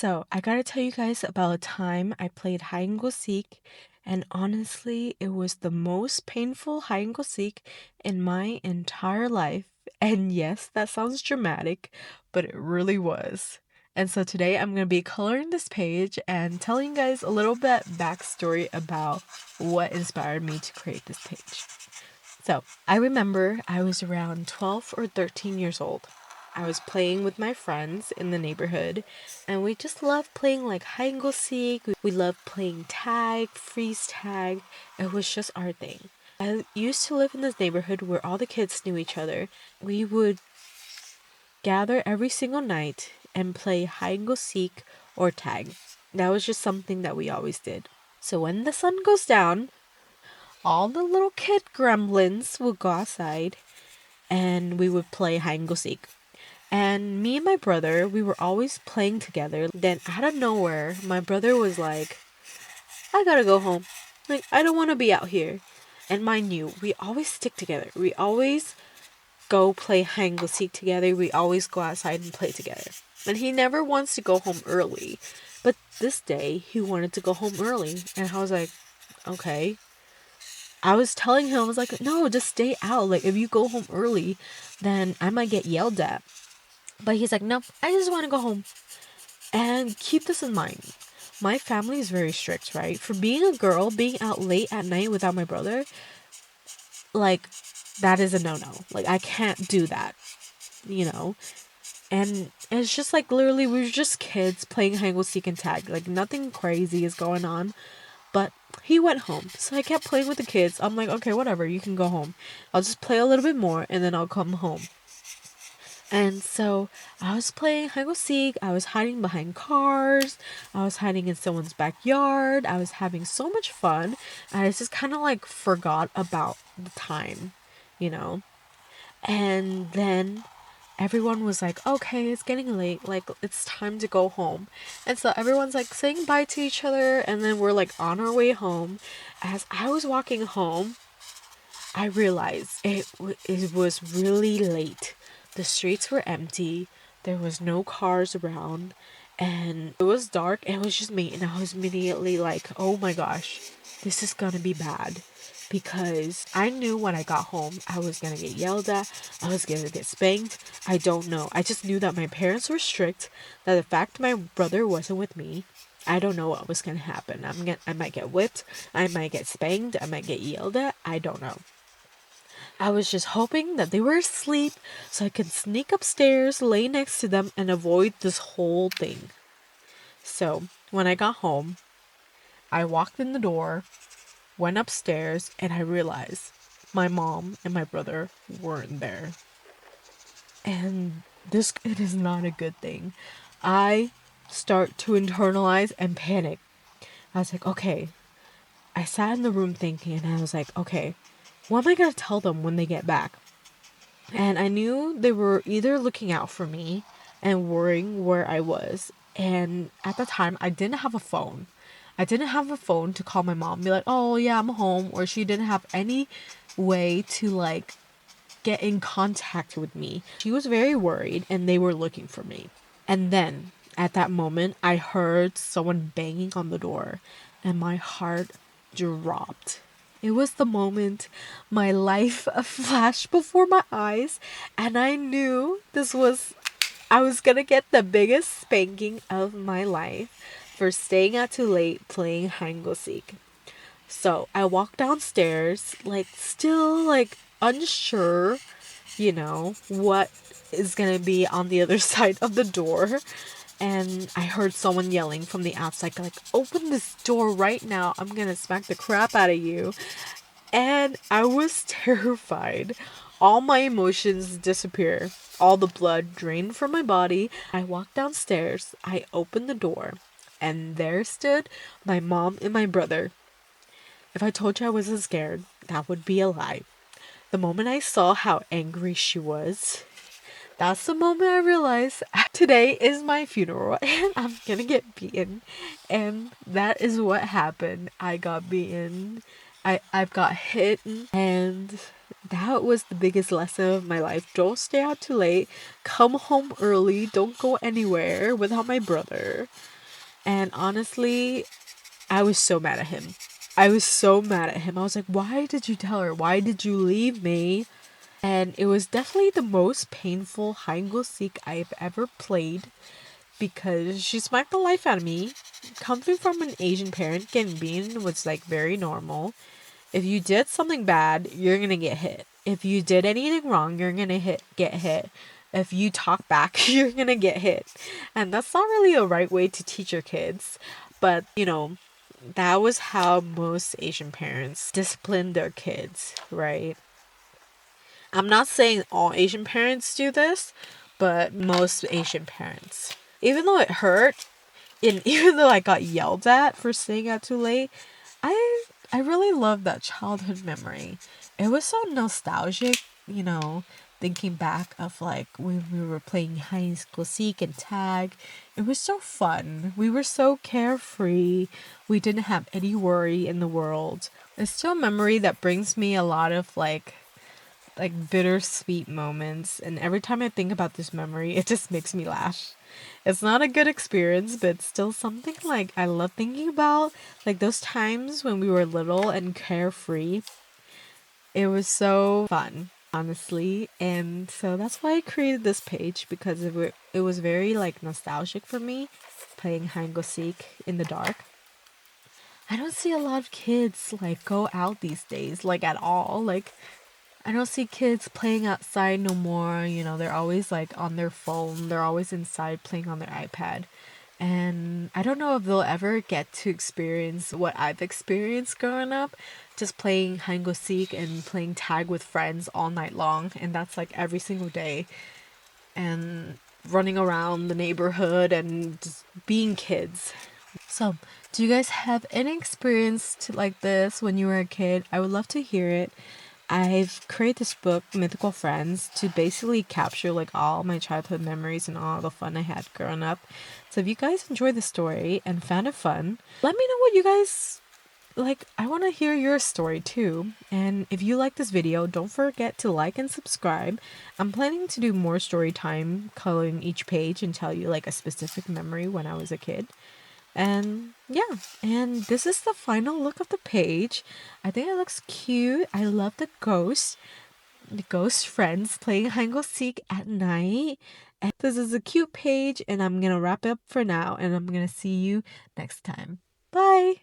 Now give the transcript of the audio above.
So, I gotta tell you guys about a time I played hide and go seek, and honestly, it was the most painful hide and go seek in my entire life. And yes, that sounds dramatic, but it really was. And so today I'm gonna be coloring this page and telling you guys a little bit backstory about what inspired me to create this page. So, I remember I was around 12 or 13 years old. I was playing with my friends in the neighborhood, and we just loved playing like hide and go seek. We loved playing tag, freeze tag. It was just our thing. I used to live in this neighborhood where all the kids knew each other. We would gather every single night and play hide and go seek or tag. That was just something that we always did. So when the sun goes down, all the little kid gremlins would go outside and we would play hide and go seek. And me and my brother, we were always playing together. Then out of nowhere, my brother was like, I gotta go home. Like, I don't want to be out here. And mind you, we always stick together. We always go play hide and go seek together. We always go outside and play together. And he never wants to go home early. But this day, he wanted to go home early. And I was like, okay. I was telling him, I was like, no, just stay out. Like, if you go home early, then I might get yelled at. But he's like, no, I just want to go home. And keep this in mind. My family is very strict, right? For being a girl, being out late at night without my brother, like, that is a no-no. Like, I can't do that, you know? And it's just like, literally, we were just kids playing hide and go seek and tag. Like, nothing crazy is going on. But he went home. So I kept playing with the kids. I'm like, okay, whatever, you can go home. I'll just play a little bit more and then I'll come home. And so I was playing hide and go seek. I was hiding behind cars. I was hiding in someone's backyard. I was having so much fun. And I just kind of like forgot about the time, you know? And then everyone was like, okay, it's getting late. Like, it's time to go home. And so everyone's like saying bye to each other. And then we're like on our way home. As I was walking home, I realized it was really late. The streets were empty. There was no cars around. And it was dark. And it was just me. And I was immediately like, oh my gosh, this is gonna be bad. Because I knew when I got home, I was gonna get yelled at. I was gonna get spanked. I don't know. I just knew that my parents were strict. That the fact my brother wasn't with me, I don't know what was gonna happen. I might get whipped. I might get spanked. I might get yelled at. I don't know. I was just hoping that they were asleep so I could sneak upstairs, lay next to them, and avoid this whole thing. So, when I got home, I walked in the door, went upstairs, and I realized my mom and my brother weren't there. And it is not a good thing. I start to internalize and panic. I was like, okay. I sat in the room thinking, and I was like, okay, what am I going to tell them when they get back? And I knew they were either looking out for me and worrying where I was. And at the time, I didn't have a phone. I didn't have a phone to call my mom and be like, oh, yeah, I'm home. Or she didn't have any way to, like, get in contact with me. She was very worried and they were looking for me. And then, at that moment, I heard someone banging on the door and my heart dropped. It was the moment my life flashed before my eyes, and I knew I was gonna get the biggest spanking of my life for staying out too late playing hide and go seek. So I walked downstairs, like, still, like, unsure, what is gonna be on the other side of the door. And I heard someone yelling from the outside, like, open this door right now. I'm gonna smack the crap out of you. And I was terrified. All my emotions disappear. All the blood drained from my body. I walked downstairs. I opened the door. And there stood my mom and my brother. If I told you I wasn't scared, that would be a lie. The moment I saw how angry she was, that's the moment I realized today is my funeral and I'm gonna get beaten. And that is what happened. I got beaten. I've got hit, and that was the biggest lesson of my life. Don't stay out too late. Come home early. Don't go anywhere without my brother. And honestly, I was so mad at him. I was so mad at him. I was like, why did you tell her? Why did you leave me? And it was definitely the most painful hide and go seek I've ever played because she smacked the life out of me. Coming from an Asian parent, getting beaten was like very normal. If you did something bad, you're gonna get hit. If you did anything wrong, you're gonna get hit. If you talk back, you're gonna get hit. And that's not really a right way to teach your kids. But, that was how most Asian parents discipline their kids, right? I'm not saying all Asian parents do this, but most Asian parents. Even though it hurt, and even though I got yelled at for staying out too late, I really love that childhood memory. It was so nostalgic, thinking back of like when we were playing hide and go seek and tag. It was so fun. We were so carefree. We didn't have any worry in the world. It's still a memory that brings me a lot of like bittersweet moments, and every time I think about this memory it just makes me laugh. It's not a good experience, but it's still something like I love thinking about, like those times when we were little and carefree. It was so fun, honestly, and so that's why I created this page, because it was very like nostalgic for me, playing hide and go seek in the dark. I don't see a lot of kids like go out these days, like at all. Like I don't see kids playing outside no more. They're always like on their phone. They're always inside playing on their iPad. And I don't know if they'll ever get to experience what I've experienced growing up, just playing hide and go seek and playing tag with friends all night long. And that's like every single day. And running around the neighborhood and just being kids. So, do you guys have any experience like this when you were a kid? I would love to hear it. I've created this book, Mythical Friends, to basically capture like all my childhood memories and all the fun I had growing up. So if you guys enjoyed the story and found it fun, let me know what you guys like. I want to hear your story too. And if you like this video, don't forget to like and subscribe. I'm planning to do more story time, coloring each page and tell you like a specific memory when I was a kid. And yeah, and this is the final look of the page. I think it looks cute. I love the ghost friends playing hide and go seek at night. And this is a cute page, and I'm gonna wrap it up for now, and I'm gonna see you next time. Bye!